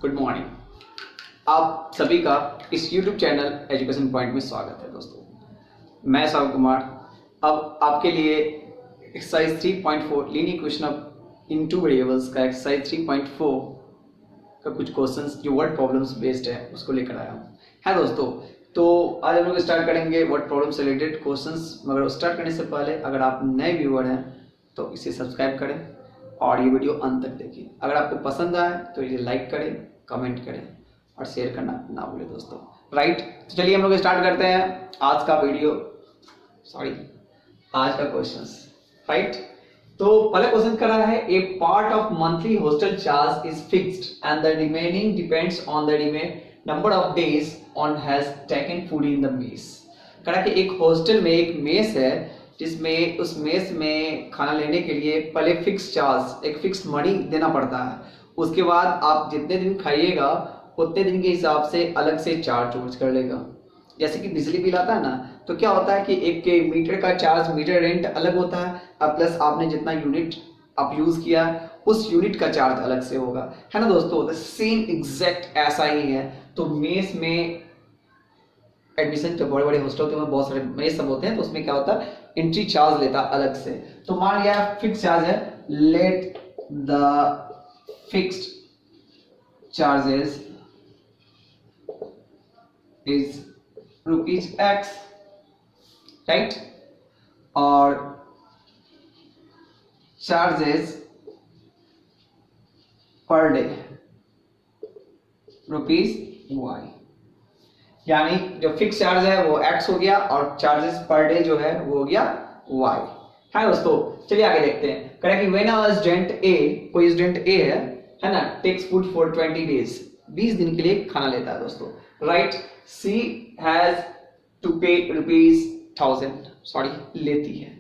Good morning. आप सभी का इस YouTube चैनल एजुकेशन पॉइंट में स्वागत है दोस्तों। मैं साव कुमार अब आपके लिए exercise 3.4 linear equation of in two variables का एक्सरसाइज 3.4 का कुछ क्वेश्चंस जो वर्ड प्रॉब्लम्स बेस्ड है उसको लेकर आया हूँ। है दोस्तों, तो आज हम लोग स्टार्ट करेंगे वर्ड प्रॉब्लम से रिलेटेड क्वेश्चंस। मगर स्टार्ट करने से पहले अगर आप नए व्यूअर हैं तो इसे सब्सक्राइब करें और ये वीडियो अंत तक देखिए। अगर आपको पसंद आए तो इसे लाइक करें, कमेंट करें और शेयर करना ना भूलें दोस्तों। राइट, तो चलिए हम लोग स्टार्ट करते हैं आज का वीडियो, आज का क्वेश्चंस। राइट, तो पहला क्वेश्चन कर रहा है a part of monthly hostel charge is fixed and the remaining depends on the number of days on has taken food in the mess. कह रहा है कि एक हॉस्टल में एक मेस है जिसमें उस मेस में खाना लेने के लिए पहले फिक्स चार्ज, एक फिक्स मनी देना पड़ता है। उसके बाद आप जितने दिन खाइएगा उतने दिन के हिसाब से अलग से चार्ज कर लेगा। जैसे कि बिजली बिल आता है ना, तो क्या होता है कि एक मीटर का चार्ज, मीटर रेंट अलग होता है, अब प्लस आपने जितना यूनिट आप यूज किया उस यूनिट का चार्ज अलग से होगा। है ना दोस्तों, सेम एग्जैक्ट ऐसा ही है। तो मेस में एडमिशन जो बड़े बड़े हॉस्टल में बहुत सारे मेस सब होते हैं, तो उसमें क्या होता है एंट्री चार्ज लेता अलग से। तो मान लिया फिक्स चार्ज है, let the fixed charges is ₹X, right, और चार्जेस पर डे ₹Y। यानी जो फिक्स चार्ज है वो X हो गया और चार्जेस पर डे जो है वो हो गया Y। है दोस्तों, चलिए आगे देखते हैं। कह रहा है कि व्हेन अ स्टूडेंट ए, कोई स्टूडेंट ए है ना, टेक्स फूड फॉर 20 डेज, 20 दिन के लिए खाना लेता है दोस्तों। राइट, सी हैज टू पे ₹1000 लेती है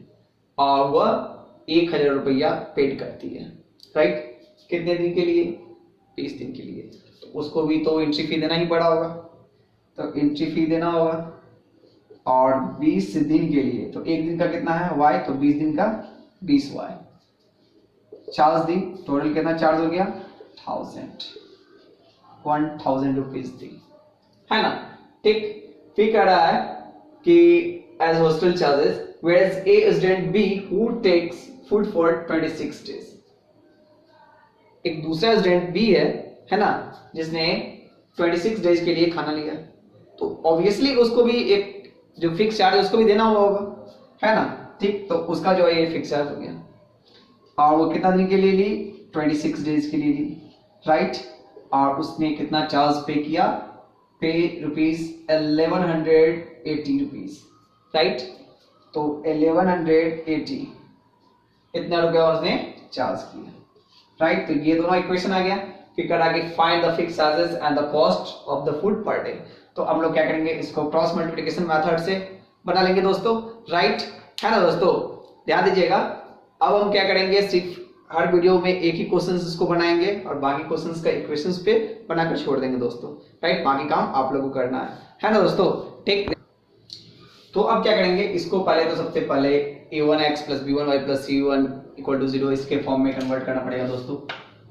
और वह 1000 रुपया पेड करती है। राइट, कितने दिन के लिए? 20 दिन के लिए। तो उसको भी तो एंट्री फी देना ही पड़ा होगा, तो एंट्री फी देना होगा। और 20 दिन के लिए तो एक दिन का कितना है Y, तो 20 दिन का 20Y, 40 दिन, टोटल कितना चार्ज हो गया 1000 रुपीज दी, है ना। ठीक, फिर कह रहा है कि as hostel charges whereas A student B who takes food for 26 days, एक दूसरा स्टूडेंट B है ना, जिसने 26 डेज के लिए खाना लिया, तो ऑब्वियसली उसको भी एक जो फिक्स चार्ज है उसको भी देना होगा, है ना। ठीक, तो उसका जो है ये फिक्स चार्ज हो गया और वो कितना दिन के लिए ली? 26 डेज के लिए ली। राइट, और उसने कितना चार्ज पे किया? पे ₹1180। राइट, तो 1180 इतना रुपया उसने चार्ज किया। राइट, तो ये दोनों इक्वेशन आ गया। फिर करा कि find the fix charges and the cost of the food per day. तो हम लोग क्या करेंगे, इसको क्रॉस मल्टीप्लिकेशन मेथड से बना लेंगे दोस्तों। राइट, है ना दोस्तों, ध्यान दीजिएगा। अब हम क्या करेंगे, सिर्फ हर वीडियो में एक ही क्वेश्चन इसको बनाएंगे और बाकी क्वेश्चंस का इक्वेशंस पे बनाकर छोड़ देंगे दोस्तों। राइट, बाकी काम आप लोगों को करना है ना दोस्तों। ठीक, तो अब क्या करेंगे, इसको पहले तो सबसे पहले a1x + b1y + c1 = 0 इसके फॉर्म में कन्वर्ट करना पड़ेगा दोस्तों।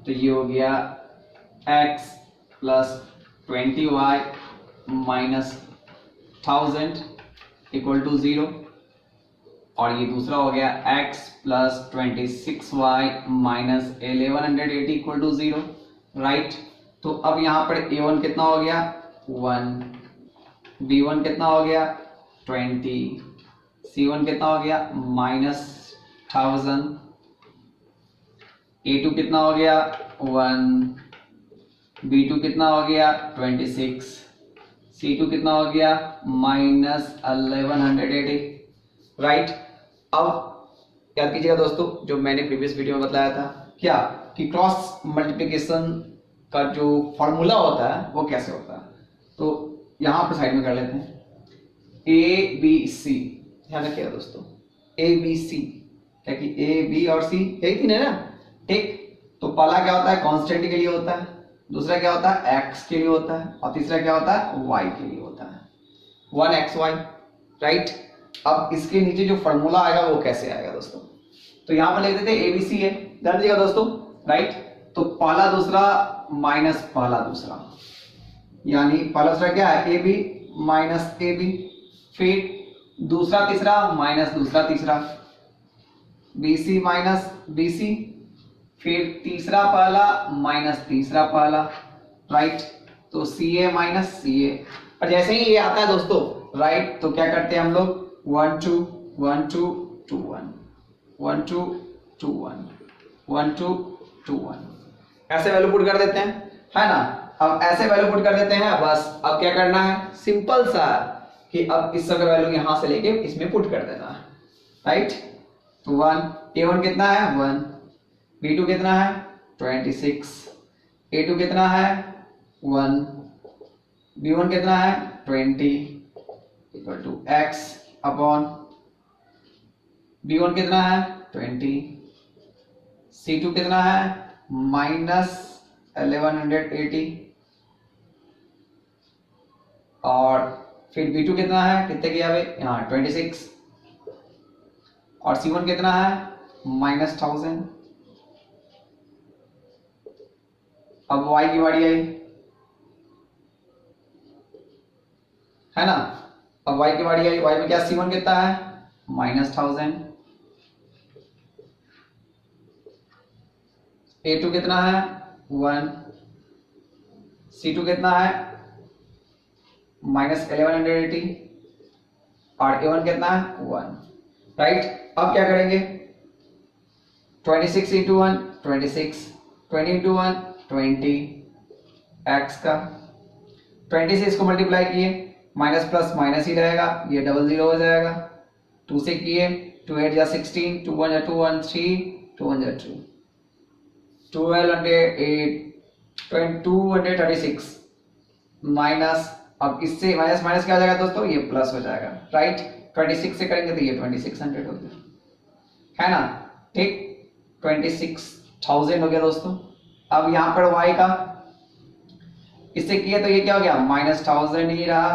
तो ये हो गया x + 20y - 1000 = 0 और ये दूसरा हो गया x + 26y - 1180 = 0। राइट, तो अब यहाँ पर a1 कितना हो गया 1, b1 कितना हो गया 20, c1 कितना हो गया -1000, a2 कितना हो गया 1, b2 कितना हो गया 26, c2 कितना हो गया -1180। राइट, अब याद कीजिएगा दोस्तों, जो मैंने प्रीवियस वीडियो में बताया था क्या कि क्रॉस मल्टीप्लिकेशन का जो फॉर्मूला होता है वो कैसे होता है। तो यहां पर साइड में कर लेते हैं ABC, ध्यान रखिएगा दोस्तों, ABC, क्या कि A, B और C यही तीन है ना। ठीक, तो पहला क्या होता है कांस्टेंट के लिए होता है, दूसरा क्या होता है x के लिए होता है और तीसरा क्या होता है y के लिए होता है, 1xy। राइट, अब इसके नीचे जो फॉर्मूला आएगा वो कैसे आएगा दोस्तों, तो यहां पर लिख देते हैं ABC है, ध्यान दीजिएगा दोस्तों। राइट, तो पहला दूसरा माइनस पहला दूसरा, यानी पहला दूसरा क्या है, A B minus A B, फिर दूसरा तीसरा माइनस दूसरा तीसरा, B C minus B C, फिर तीसरा पहला माइनस तीसरा पहला, राइट। तो सी ए माइनस सी ए। और जैसे ही ये आता है दोस्तों, राइट, तो क्या करते हैं हम लोग, 1 2 1 2 2 1 1 2 2 1 1 2 2 1, ऐसे वैल्यू पुट कर देते हैं, है ना। अब ऐसे वैल्यू पुट कर देते हैं, बस अब क्या करना है, सिंपल सा कि अब इस सब का वैल्यू यहां से लेके इसमें पुट कर देना है, राइट। तो 1 a1 कितना है 1, b2 कितना है 26, a2 कितना है 1, b1 कितना है 20 equal to x upon b1 कितना है 20, c2 कितना है माइनस 1180, और फिर b2 कितना है, कितने किया भाई यहाँ 26, और c1 कितना है माइनस 1000। अब y की बारी आई, है ना। अब y की बारी आई, y में क्या c1 कितना है माइनस 1000, a2 कितना है 1, c2 कितना है माइनस 1180, और a1 कितना है 1, राइट। अब क्या करेंगे, 26 इंटू 1 26, 20 इंटू 1 20, x का 20 से इसको मल्टीप्लाई किए, माइनस प्लस माइनस ही रहेगा, ये डबल जीरो हो जाएगा, 2 से किए 2 8 जा 16, 2 1 जा 2 1 3, 2 1 जा 2, 236 माइनस, अब इससे माइनस माइनस क्या हो जाएगा दोस्तों, ये प्लस हो जाएगा, राइट। 26 से करेंगे तो ये 2600 हो गया, है ना, ठीक। 26,000 हो गया दोस्तों। अब यहाँ पर y का इससे किए तो ये क्या हो गया माइनस 1000 ही रहा,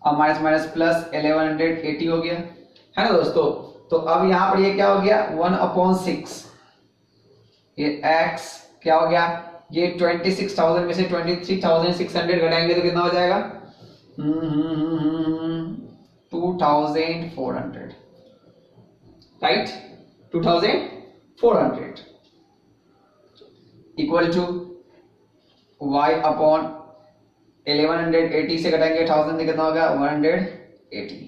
और माइनस माइनस प्लस 1180 हो गया, है ना दोस्तों। तो अब यहाँ पर ये क्या हो गया 1/6, ये x क्या हो गया, ये 26,000 में से 23,600 घटाएंगे तो कितना हो जाएगा 2400, right. 2400 equal to y upon 1180 से घटाएंगे 1000 से कितना होगा 180।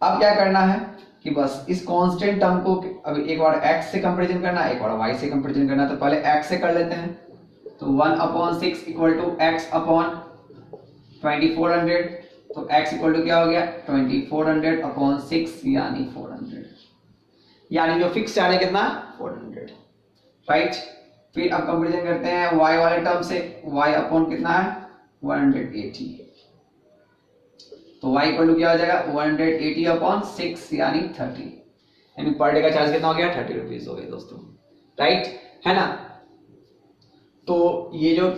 अब क्या करना है कि बस इस कांस्टेंट टर्म को अभी एक बार x से कंपैरिजन करना है, एक बार y से कंपैरिजन करना है, तो पहले x से कर लेते हैं। तो 1/6 इक्वल टू x अपॉन 2400, तो x इक्वल टू क्या हो गया 2400/6 यानी 400, यानी जो फिक्स चार्ज है कितना 400, राइट। फिर अब कंपैरिजन करते हैं y वाले टर्म से, y अपॉन कितना है 180, तो y इक्वल टू क्या हो जाएगा 180/6 यानी 30, यानी पर डे का चार्ज कितना हो गया 30 रुपीज हो गए दोस्तों, राइट, है ना। तो ये जो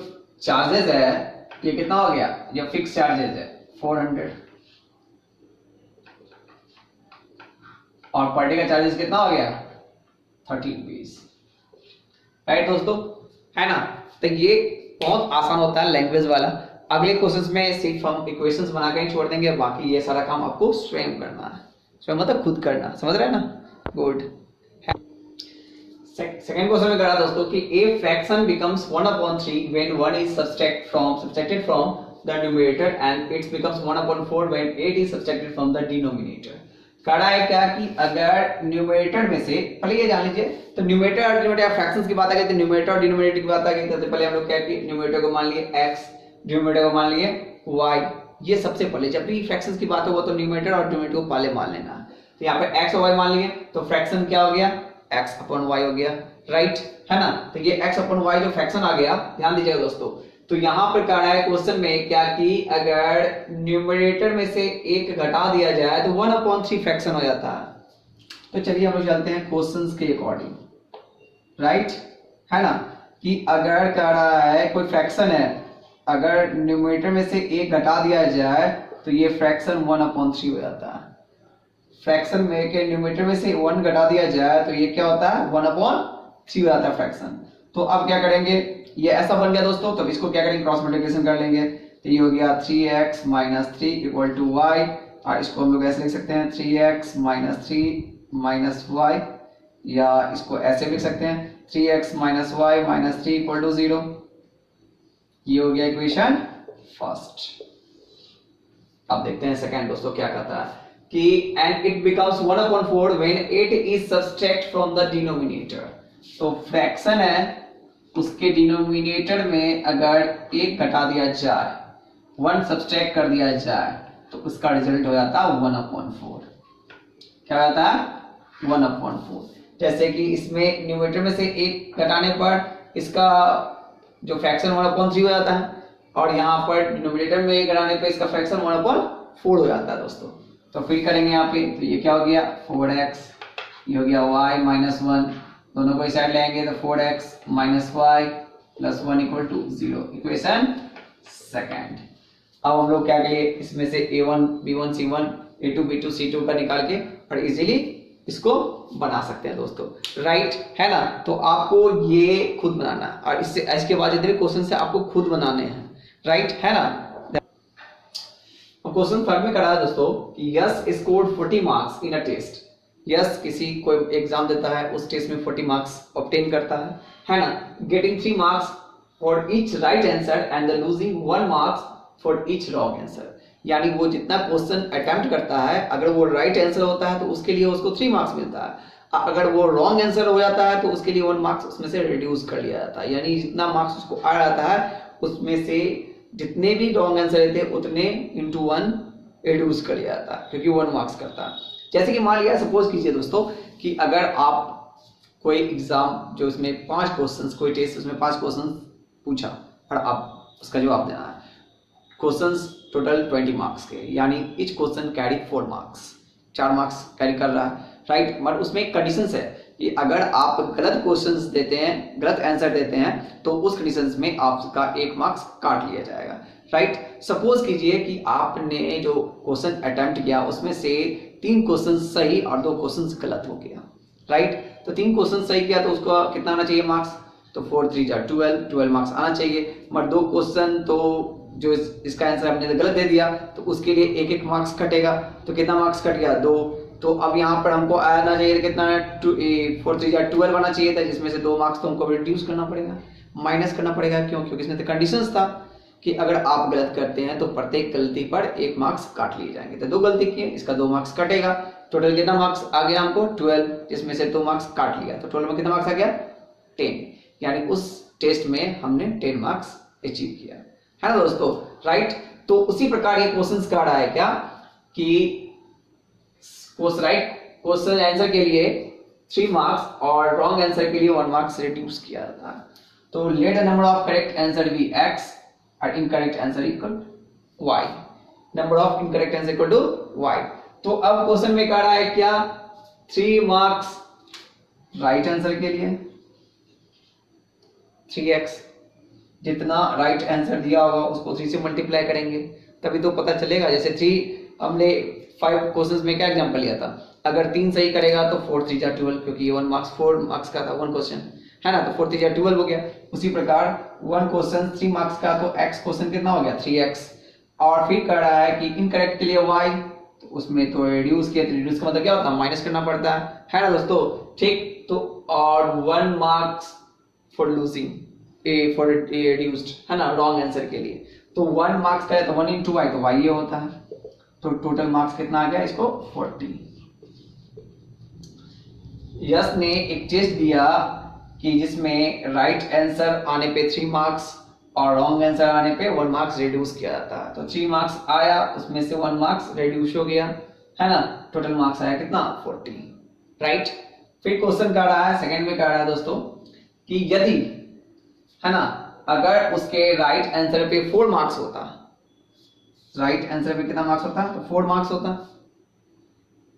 चार्जेस है ये कितना हो गया, ये फिक्स चार्जेस है 400, और पर डे का चार्जेस कितना हो गया 30 रुपीज, राइट दोस्तों, है ना। तो ये बहुत आसान होता है लैंग्वेज वाला। अगले क्वेश्चंस में सिर्फ हम इक्वेशंस बनाकर ही छोड़ देंगे, बाकी ये सारा काम आपको स्वयं करना है, स्वयं मतलब खुद करना, समझ रहे हैं ना, गुड। सेकंड क्वेश्चन में करा दोस्तों कि a fraction becomes 1/3 when 1 is subtracted from the numerator and it becomes 1/4 when 8 is subtracted from the denominator। करा है क्या कि अगर न्यूमरेटर में से, पहले ये जान लीजिए, तो न्यूमरेटर और डिनोमिनेटर फ्रैक्शंस की बात आ गई, तो न्यूमरेटर और डिनोमिनेटर की बात आ गई, तो पहले हम लोग क्या कि न्यूमरेटर को मान लिए x, डिनोमिनेटर को मान लिए y, ये सबसे पहले जब भी फ्रैक्शंस की बात हो तो न्यूमरेटर और डिनोमिनेटर को पहले मान लेना। तो यहाँ पे x और y मान लिए, तो फ्रैक्शन क्या हो गया x अपॉन y हो गया, राइट, है ना। तो ये x अपॉन y जो फ्रैक्शन आ गया, ध्यान दीजिएगा दोस्तों, तो यहाँ पर कह रहा है क्वेश्चन में क्या कि अगर न्यूमरेटर में से एक घटा दिया जाए तो 1/3 फ्रैक्शन हो जाता है। तो चलिए हम लोग चलते हैं क्वेश्चंस के अकॉर्डिंग, राइट, है ना, कि अगर कह रहा है कोई फ्रैक्शन है, अगर न्यूमरेटर में से एक घटा दिया जाए तो ये फ्रैक्शन 1/3 हो जाता है। फ्रैक्शन में के न्यूमरेटर में से 1 घटा दिया जाए तो ये क्या होता है 1/3 हो जाता है फ्रैक्शन। तो अब क्या करेंगे, ये ऐसा बन गया दोस्तों, तो इसको क्या करेंगे, क्रॉस मल्टीप्लिकेशन कर लेंगे। तो ये हो गया 3x minus 3 equal to Y, और इसको हम लोग ऐसे लिख सकते हैं 3x माइनस 3 माइनस वाई, या इसको ऐसे लिख सकते हैं 3x minus y minus 3 equal to 0। ये हो गया इक्वेशन फर्स्ट। अब देखते हैं सेकंड दोस्तों क्या कहता है कि and it becomes 1/4 when 8 is subtract from the denominator. तो फ्रैक्शन है, उसके डिनोमिनेटर में अगर 1 घटा दिया जाए, 1 सब्सट्रैक्ट कर दिया जाए, तो उसका रिजल्ट हो जाता है 1/4। क्या होता है 1/4। जैसे कि इसमें न्यूमरेटर में से 1 घटाने पर इसका जो फ्रैक्शन 1/3 हो जाता है, और यहाँ पर डिनोमिनेटर में 1 घटाने पर इसका फ्रैक्शन 1/4 हो जाता है दोस्तों। तो फिर करेंगे यहाँ पे, तो ये क्या हो गया 4x, ये हो गया y माइनस 1, दोनों को इस साइड लेंगे तो 4x minus y plus 1 equal to 0। Equation second. अब हम लोग क्या करेंगे, इसमें से a1 b1 c1 a2 b2 c2 का निकाल के और इजीली इसको बना सकते हैं दोस्तों, राइट है ना। तो आपको ये खुद बनाना है, और इससे इसके बाद जितने क्वेश्चन से आपको खुद बनाने हैं, राइट है ना। क्वेश्चन थर्ड में करा है दोस्तों कि Yash scored 40 marks in a test. Yash किसी कोई एग्जाम देता है, उस टेस्ट में 40 मार्क्स ऑब्टेन करता है ना, getting 3 marks for each right answer and the losing 1 marks for each wrong answer. यानी वो जितना क्वेश्चन अटेम्प्ट करता है, अगर वो राइट आंसर होता है तो उसके लिए उसको 3 मार्क्स मिलता है, अगर वो रॉन्ग आंसर हो जाता है तो उसके लिए 1 मार्क्स उसमें से रिड्यूस कर लिया जाता है। यानी जितना मार्क्स उसको आ जाता है उसमें से जितने भी रॉन्ग आंसर रहते हैं उतने इंटू 1 रिड्यूस कर लिया जाता है, क्योंकि 1 मार्क्स करता है। जैसे कि मान लिया, सपोज कीजिए दोस्तों कि अगर आप कोई एग्जाम जो इसमें 5 क्वेश्चंस, कोई टेस्ट उसमें 5 क्वेश्चन पूछा और आप उसका जवाब देना है। क्वेश्चंस टोटल 20 मार्क्स के, यानी each question carry 4 marks, 4 marks carry कर रहा है, राइट। बट उसमें एक कंडीशंस है कि अगर आप गलत क्वेश्चंस देते हैं, गलत आंसर देते हैं, तो उस कंडीशंस में आपका 1 मार्क्स काट लिया जाएगा, राइट। सपोज कीजिए कि आपने जो क्वेश्चन अटेम्प्ट किया उसमें से 3 क्वेश्चन सही और 2 क्वेश्चन गलत हो गया, राइट। तो 3 क्वेश्चन सही किया तो उसको कितना आना चाहिए मार्क्स, तो 4 3 जा 12 मार्क्स आना चाहिए। मगर 2 क्वेश्चन तो जो इसका आंसर हमने गलत दे दिया तो उसके लिए 1 मार्क्स कटेगा, तो कितना मार्क्स कट गया 2। तो अब यहाँ पर हमको आना चाहिए कितना, 4 3 जा 12 आना चाहिए था, जिसमें से 2 मार्क्स तो हमको रिड्यूस करना पड़ेगा, माइनस करना पड़ेगा। क्यों? क्योंकि इसमें तो कंडीशंस था कि अगर आप गलत करते हैं तो प्रत्येक गलती पर 1 मार्क्स काट लिए जाएंगे। तो 2 गलती किए, इसका 2 मार्क्स कटेगा। टोटल कितना मार्क्स आ गया हमको 12, जिसमें से 2 मार्क्स काट लिया, तो टोटल में कितना मार्क्स आ गया 10। यानी उस टेस्ट में हमने 10 मार्क्स अचीव किया, है ना दोस्तों, राइट। तो उसी प्रकार ये क्वेश्चन कह रहा है क्या कि राइट क्वेश्चन आंसर के लिए 3 मार्क्स और रॉन्ग आंसर के लिए 1 मार्क्स रिड्यूस किया जाता है। तो let the number of correct answer be x और incorrect answer equal y, number of incorrect answer equal to y। तो अब क्वेश्चन में कह रहा है क्या 3 मार्क्स राइट आंसर के लिए, 3x जितना राइट आंसर दिया होगा उसको 3 से मल्टीप्लाई करेंगे, तभी तो पता चलेगा। जैसे 3 हमने 5 क्वेश्चंस में क्या एग्जांपल लिया था, अगर 3 सही करेगा तो 4 3 जा 12, क्योंकि 1 मार्क्स 4 मार्क्स का था 1 क्वेश्चन, है ना, तो 4 3 जा 12 हो गया। उसी प्रकार 1 क्वेश्चन 3 मार्क्स का, तो x क्वेश्चन कितना हो गया 3x। और फिर कह रहा है कि इनकरेक्ट के लिए y, तो उसमें तो रिड्यूस किया, तो रिड्यूस का मतलब क्या होता है माइनस करना पड़ता है ना दोस्तों, ठीक। तो और 1 marks for losing A for reduced, है ना, रॉन्ग आंसर के लिए। तो 1 मार्क्स का है तो 1 into y, तो y ये होता है। तो टोटल मार्क्स कितना आ गया इसको 40। यस ने एक टेस्ट दिया कि जिसमें राइट आंसर आने पे 3 मार्क्स और रॉन्ग आंसर आने पे 1 मार्क्स रिड्यूस किया जाता है। तो 3 मार्क्स आया, उसमें से 1 मार्क्स रिड्यूस हो गया, है ना, टोटल मार्क्स आया कितना 40, राइट। फिर क्वेश्चन कर रहा है सेकंड में, कर रहा है दोस्तों कि यदि, है ना, अगर उसके राइट आंसर पे 4 मार्क्स होता, राइट आंसर पे कितना मार्क्स होता, तो 4 मार्क्स होता,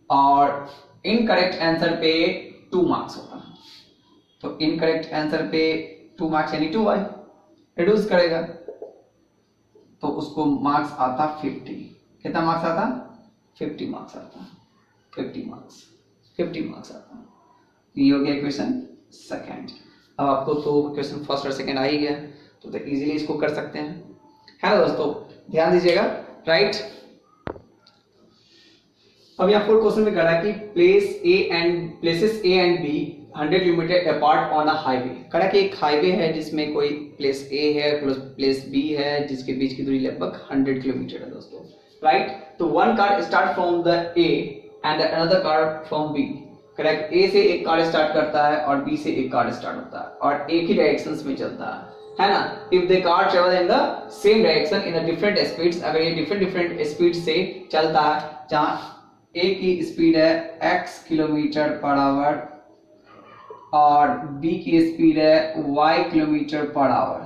और इनकरेक्ट आंसर पे 2 मार्क्स होता, तो इनकरेक्ट आंसर पे 2 मार्क्स यानी 2y रिड्यूस करेगा, तो उसको मार्क्स आता 50। कितना मार्क्स आता 50 मार्क्स आता, 50 मार्क्स आता। ये हो गया इक्वेशन सेकंड। अब आपको तो क्वेश्चन फर्स्ट और सेकंड आ ही गया, तो इजीली इसको कर सकते हैं, है ना दोस्तों, ध्यान दीजिएगा, राइट। अब यहाँ फोर्थ क्वेश्चन में कह रहा है कि places A and B 100 kilometre apart on a highway. कह रहा है कि एक हाईवे है जिसमें कोई प्लेस ए है प्लेस बी है जिसके बीच की दूरी लगभग 100 किलोमीटर है दोस्तों, राइट। तो one car start from the A and another car from B. Correct, A से एक कार स्टार्ट करता है और बी से एक कार स्टार्ट होता है और एक ही डायरेक्शंस में चलता है ना। If the car travel in the same direction in the different speeds, अगर ये डिफरेंट स्पीड से चलता है, जहां ए की स्पीड है x किलोमीटर पर आवर और b की स्पीड है y किलोमीटर पर आवर।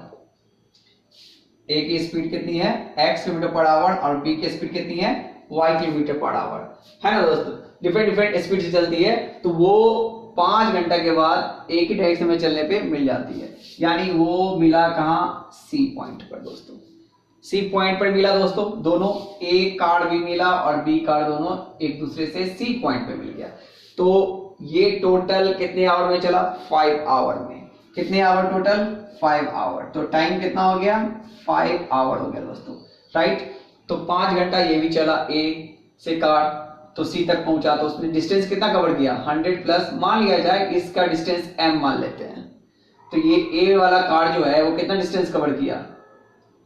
ए की स्पीड कितनी है x किलोमीटर पर आवर और b की स्पीड कितनी है y किलोमीटर पर आवर, है ना दोस्तों। डिफरेंट स्पीड से चलती है तो वो 5 घंटा के बाद एक ही डायरेक्शन में चलने पे मिल जाती है, यानी वो मिला कहाँ, सी पॉइंट पर दोस्तों। सी पॉइंट पर मिला दोस्तों, दोनों ए कार भी मिला और बी कार, दोनों एक दूसरे से सी पॉइंट पे मिल गया। तो ये टोटल कितने आवर में चला, 5 आवर में। कितने आवर टोटल, 5 आवर। तो टाइम कितना हो गया, 5 आवर हो गया दोस्तों, राइट। तो 5 घंटा ये भी चला ए से कार, तो सी तक पहुंचा, तो उसने डिस्टेंस कितना कवर किया, 100 प्लस, मान लिया जाए इसका डिस्टेंस m मान लेते हैं। तो ये ए वाला कार जो है वो कितना डिस्टेंस कवर किया,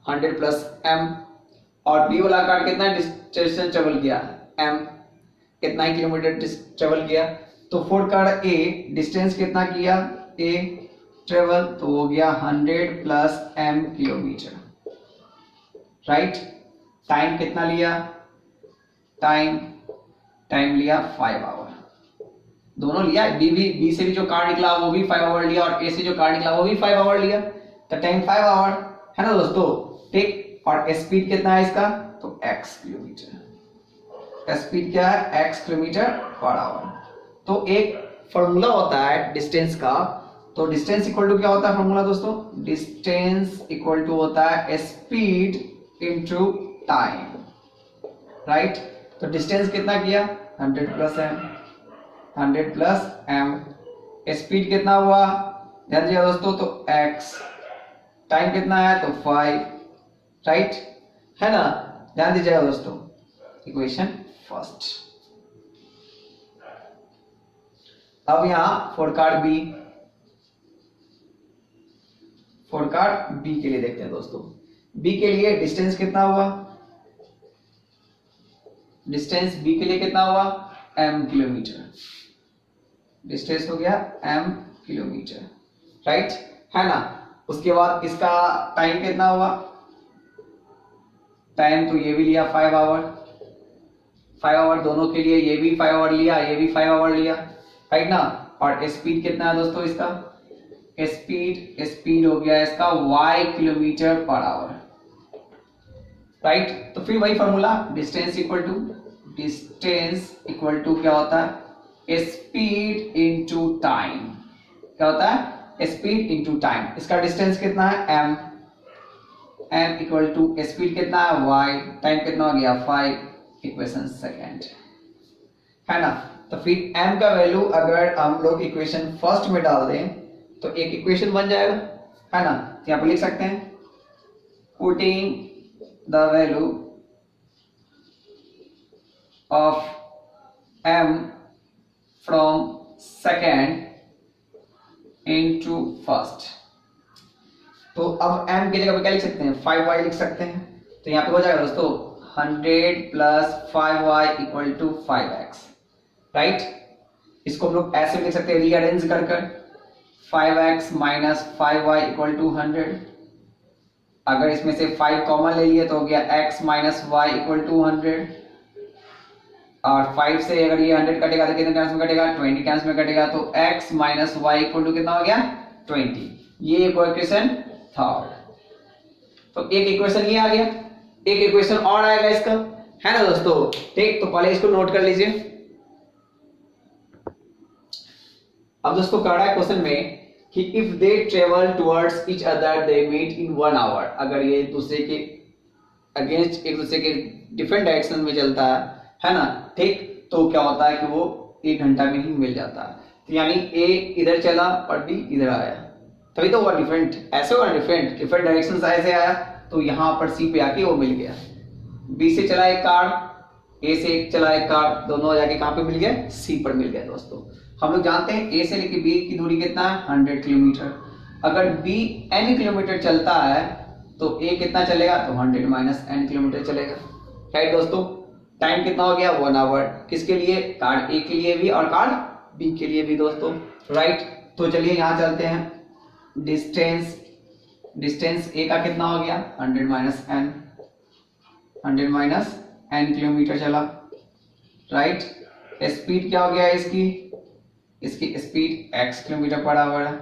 100 प्लस m, और बी वाला कार कितना डिस्टेंस ट्रेवल किया, m, कितना ही किलोमीटर ट्रेवल किया। तो फोर्थ कार ए डिस्टेंस कितना किया, a ट्रेवल, तो हो गया 100 plus m kilometre, right. Time कितना लिया, टाइम लिया 5 आवर, दोनों लिया। बी से भी जो कार निकला वो भी 5 आवर लिया और ए से जो कार निकला वो भी 5 आवर लिया, तो टाइम 5 आवर, है ना दोस्तों, ठीक। और स्पीड कितना है इसका, तो x किलोमीटर, स्पीड क्या है, x किलोमीटर पर आवर। तो एक फॉर्मूला होता है डिस्टेंस का, तो डिस्टेंस इक्वल टू क्या होता है फॉर्मूला दोस्तों, डिस्टेंस इक्वल टू होता है स्पीड इनटू टाइम, राइट। तो डिस्टेंस कितना किया, 100 plus m, 100 plus m, speed कितना हुआ, ध्यान दीजिए दोस्तों, तो x, टाइम कितना है, तो 5, राइट, है ना। ध्यान दीजिएगा दोस्तों, इक्वेशन फर्स्ट। अब यहां फोर कार बी के लिए देखते हैं दोस्तों। बी के लिए डिस्टेंस कितना हुआ, डिस्टेंस बी के लिए कितना हुआ, m किलोमीटर, डिस्टेंस हो गया m किलोमीटर, राइट, है ना। उसके बाद इसका टाइम कितना हुआ, टाइम तो ये भी लिया 5 आवर, दोनों के लिए, ये भी 5 आवर लिया, ये भी 5 आवर लिया, राइट ना। और स्पीड कितना है दोस्तों इसका, स्पीड हो गया इसका y kilometre per hour, right. तो फिर वही फॉर्मूला, डिस्टेंस इक्वल टू क्या होता है, स्पीड इनटू टाइम, क्या होता है, स्पीड इनटू टाइम। इसका डिस्टेंस कितना है m इक्वल टू स्पीड कितना है y, टाइम कितना हो गया 5, इक्वेशन सेकंड, है ना। तो फिर m का वैल्यू अगर हम लोग इक्वेशन फर्स्ट में डाल दें तो एक इक्वेशन बन जाएगा, है ना। तो यहाँ पे लिख सकते हैं, putting the value of m from second into first. तो अब m की जगह पे क्या लिख सकते हैं, 5y लिख सकते हैं। तो यहाँ पे हो जाएगा दोस्तों 100 plus 5y equal to 5x, right. इसको हम लोग ऐसे लिख सकते हैं रीअरेंज कर 5x minus 5y equal to 100। अगर इसमें से 5 कॉमन ले लिए तो हो गया x minus y equal to 100, और 5 से अगर ये 100 कटेगा तो कितने टाइम्स में कटेगा, 20 टाइम्स में कटेगा, तो x minus y equal to कितना हो गया 20। ये इक्वेशन थर्ड। तो एक इक्वेशन ये आ गया, एक इक्वेशन और आएगा इसका, है ना दोस्तों, ठीक। तो पहले इसको नोट कर लीजिए। अब दोस्तों कह रहा है क्वेश्चन में कि if they travel towards each other they meet in 1 hour. अगर ये दूसरे के अगेंस्ट एक दूसरे के डिफरेंट डायरेक्शन में चलता है ना, ठीक, तो क्या होता है कि वो 1 घंटा में ही मिल जाता है। तो यानी ए इधर चला और बी इधर आया, तभी तो हुआ डिफरेंट, ऐसे हुआ डिफरेंट, डिफरेंट डायरेक्शन से ऐसे आया तो यहाँ पर सी पे आके वो मिल गया। बी से चला एक कार, ए से एक चला एक कार, दोनों जाके कहाँ पे मिल गए, सी पर मिल गया दोस्तों। हम लोग जानते हैं ए से लेके बी की दूरी कितना है 100 किलोमीटर। अगर बी n किलोमीटर चलता है तो ए कितना चलेगा, तो 100 माइनस n किलोमीटर चलेगा। राइट दोस्तों, टाइम कितना हो गया 1 आवर, किसके लिए, कार्ड ए के लिए भी और कार्ड बी के लिए भी दोस्तों। राइट, तो चलिए यहाँ चलते हैं। डिस्टेंस ए का कितना हो गया 100 minus n, 100 minus n kilometre चला। राइट, स्पीड क्या हो गया इसकी, इसकी speed x kilometre per hour है,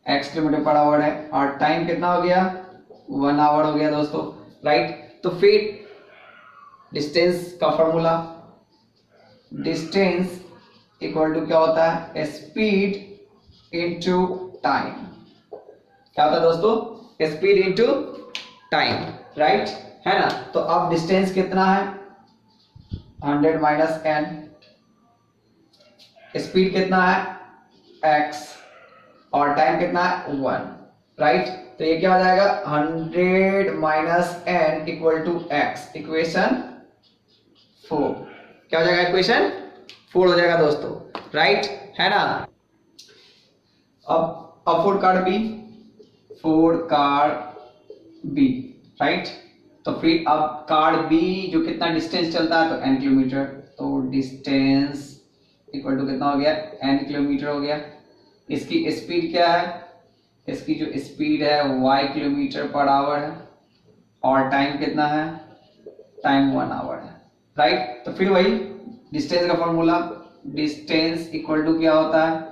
x किलोमीटर पर आवर है, और टाइम कितना हो गया 1 आवर हो गया दोस्तों। राइट, तो फिर डिस्टेंस का फॉर्मूला, डिस्टेंस इक्वल टू क्या होता है, स्पीड इनटू टाइम। क्या होता है दोस्तों, स्पीड इनटू टाइम। राइट, है ना। तो अब डिस्टेंस कितना है 100 माइनस n, स्पीड कितना है x, और टाइम कितना है 1। राइट, तो ये क्या हो जाएगा 100 minus n equal to x, equation 4। क्या हो जाएगा, इक्वेशन 4 हो जाएगा दोस्तों। राइट, है ना। अब 4 card B, 4 card B. Right, तो फिर अब कार्ड बी जो कितना डिस्टेंस चलता है, तो n किलोमीटर, तो डिस्टेंस इक्वल टू कितना हो गया n किलोमीटर हो गया। इसकी स्पीड क्या है, इसकी जो स्पीड है y किलोमीटर पर आवर है, और टाइम कितना है, टाइम 1 आवर है। राइट, तो फिर वही डिस्टेंस का फॉर्मूला, डिस्टेंस इक्वल टू क्या होता है,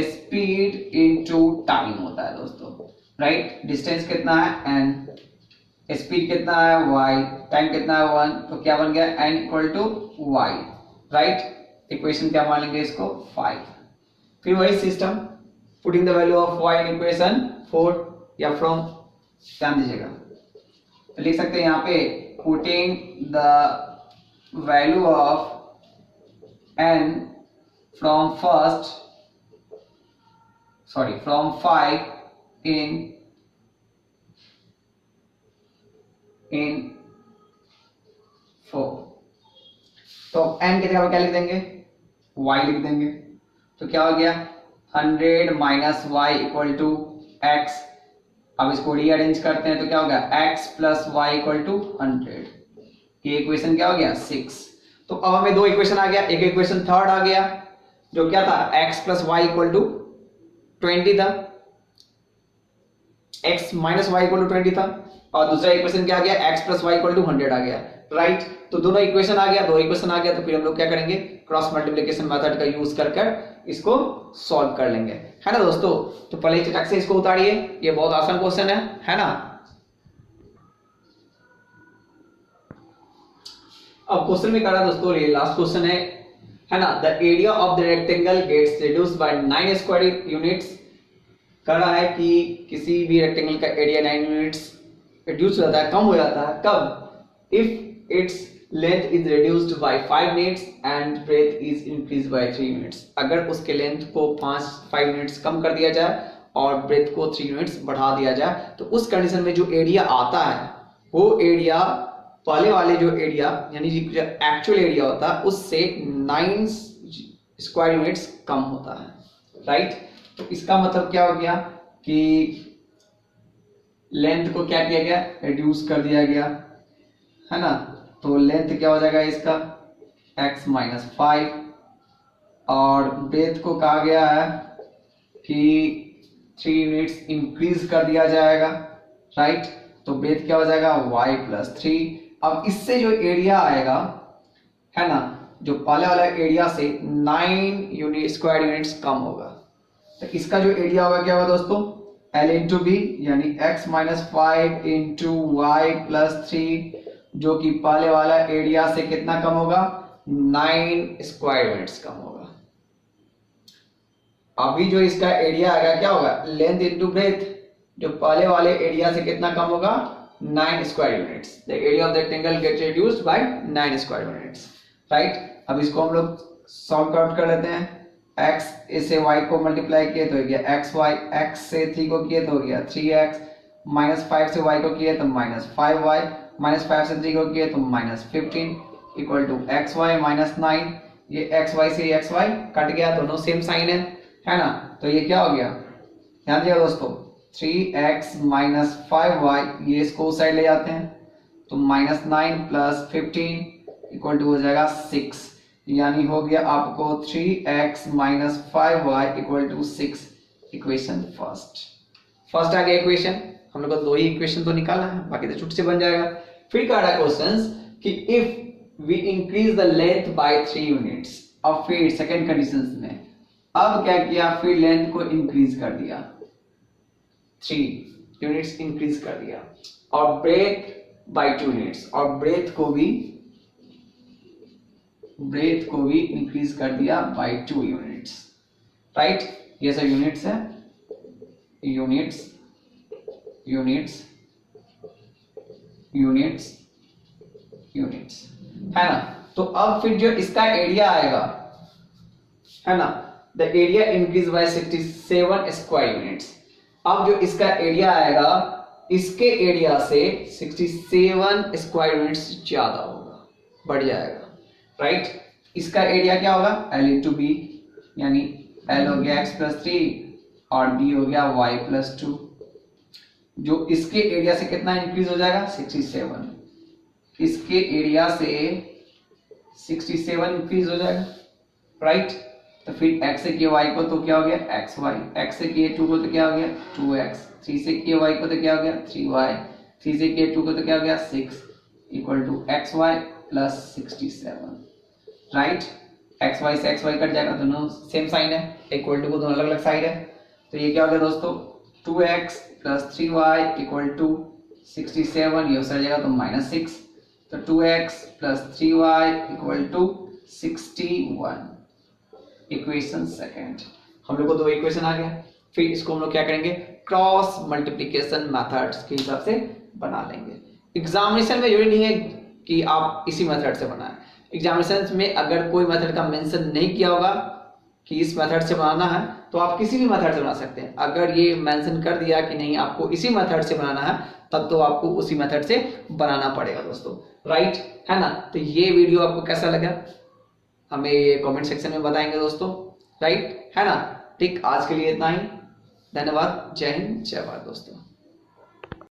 स्पीड इनटू टाइम होता है दोस्तों। राइट, डिस्टेंस कितना है n, स्पीड कितना है y, टाइम कितना है 1, तो क्या बन गया n equal to y। Right, equation क्या मान लेंगे इसको 5। फिर वही system, putting the value of y in equation 4 या फ्रॉम, ध्यान दीजिएगा, तो लिख सकते हैं यहाँ पे putting the value of n from from 5 in 4। तो n की जगह पे क्या लिख देंगे, y लिख देंगे, तो क्या हो गया 100 minus y equal to x. अब इसको रीअरेंज करते हैं तो क्या होगा x plus y equal to 100। ये इक्वेशन क्या हो गया 6। तो अब हमें दो इक्वेशन आ गया, एक इक्वेशन थर्ड आ गया जो क्या था x plus y equal to 20 था, x minus y equal to 20 था, और दूसरा इक्वेशन क्या आ गया x plus y equal to 100 आ गया। राइट, तो दोनों इक्वेशन आ गया, दो इक्वेशन आ गया, तो फिर हम लोग क्या करेंगे क्रॉस मल्टीप्लिकेशन मेथड का यूज कर इसको सॉल्व कर लेंगे, है ना दोस्तों। तो पहले चटक से इसको उतारिए, ये बहुत आसान क्वेश्चन है ना। अब क्वेश्चन में करा दोस्तों, ये लास्ट क्वेश्चन है ना। The area of the rectangle gets reduced by 9 square units. कह रहा है कि किसी भी रेक्टेंगल का एरिया 9 यूनिट्स रिड्यूस हो जाता है, कम हो जाता है, कब, if its length is reduced by 5 units and breadth is increased by 3 units. अगर उसके लेंथ को 5 यूनिट्स कम कर दिया जाए और ब्रेथ को 3 यूनिट्स बढ़ा दिया जाए, तो उस कंडीशन में जो एरिया आता है वो एरिया पहले वाले जो एरिया यानी जो एक्चुअल एरिया होता है उससे 9 स्क्वायर यूनिट्स कम होता है। राइट, तो इसका मतलब क्या हो गया कि लेंथ को क्या किया गया, रिड्यूस कर दिया गया, है ना। तो लेंथ क्या हो जाएगा इसका x माइनस 5, और ब्रेथ को कहा गया है कि 3 यूनिट्स इंक्रीज कर दिया जाएगा। राइट, तो ब्रेथ क्या हो जाएगा y प्लस 3। अब इससे जो एरिया आएगा, है ना, जो पहले वाला एरिया से 9 स्क्वायर यूनिट्स कम होगा, तो इसका जो एरिया होगा क्या होगा दोस्तों, L इंटू बी यानी x minus 5 into y plus 3, जो कि पहले वाला एरिया से कितना कम होगा 9 स्क्वायर यूनिट्स कम होगा। अभी जो इसका एरिया आएगा क्या होगा लेंथ इंटू ब्रेथ, जो पहले वाले एरिया से कितना कम होगा 9 square units. The area of the rectangle gets reduced by 9 square units. Right, अब इसको हम लोग सॉल्व आउट कर लेते हैं। x से y को मल्टीप्लाई किए तो हो गया xy, x से 3 को किए तो हो गया 3x, -5 से y को किए तो -5y, -5 से 3 को किए तो -15 इक्वल टू xy -9। ये xy से xy कट गया, दोनों सेम साइन है ना। तो ये क्या हो गया, ध्यान दिया दोस्तों, 3x - 5y, ये इसको उस साइड ले जाते हैं तो -9 + 15 इक्वल टू हो जाएगा 6, यानी हो गया आपको 3x - 5y equal to 6। Equation first आ गया इक्वेशन। हम लोग को दो ही इक्वेशन तो निकालना है, बाकी तो छुट से बन जाएगा। फिर क्या रहा क्वेश्चन कि if we increase the length by 3 units. अब फिर सेकंड कंडीशन में अब क्या किया, फिर लेंथ को इंक्रीज कर दिया, 3 यूनिट्स इंक्रीज कर दिया, और ब्रेथ बाय 2 यूनिट्स, और ब्रेथ को भी इंक्रीज कर दिया बाय 2 यूनिट्स, राइट। ये सब यूनिट्स है, यूनिट्स है ना। तो अब फिर जो इसका एरिया आएगा है ना, the area increase by 67 square units. अब जो इसका एरिया आएगा, इसके एरिया से 67 स्क्वायर यूनिट्स ज्यादा होगा, बढ़ जाएगा, राइट। इसका एरिया क्या होगा, L × B, यानी L हो गया x + 3 और B हो गया y + 2। जो इसके एरिया से कितना इंक्रीज हो जाएगा, 67, इसके एरिया से 67 इंक्रीज हो जाएगा, राइट। तो फिर x से किए y को तो क्या हो गया xy, x से किए 2 को तो क्या हो गया 2x, 3 से किए y को तो क्या हो गया 3y, 3 से किए 2 को तो क्या हो गया 6 equal to xy + 67, right. xy से xy कट जाएगा, दोनों सेम साइन है, इक्वल टू को दोनों अलग अलग साइड है। तो ये क्या हो गया दोस्तों, 2x + 3y इक्वल टू 67, ये उस जाएगा तो -6, तो 2x + 3y equal to 61। Equation second, हम लोग को दो इक्वेशन आ गया। फिर इसको हम लोग क्या करेंगे, क्रॉस मल्टीप्लिकेशन मेथड्स के हिसाब से बना लेंगे। एग्जामिनेशन में जरूरी नहीं है कि आप इसी मेथड से बनाएं, एग्जामिनेशन में अगर कोई मेथड का मेंशन नहीं किया होगा कि इस मेथड से बनाना है तो आप किसी भी मेथड से बना सकते हैं। अगर ये मेंशन कर दिया कि नहीं आपको इसी मेथड से बनाना है, तब तो आपको उसी मेथड से बनाना पड़ेगा दोस्तों, राइट, है ना। तो ये वीडियो आपको कैसा लगा हमें कमेंट सेक्शन में बताएंगे दोस्तों, राइट, है ना। ठीक, आज के लिए इतना ही, धन्यवाद, जय हिंद, जय भारत दोस्तों।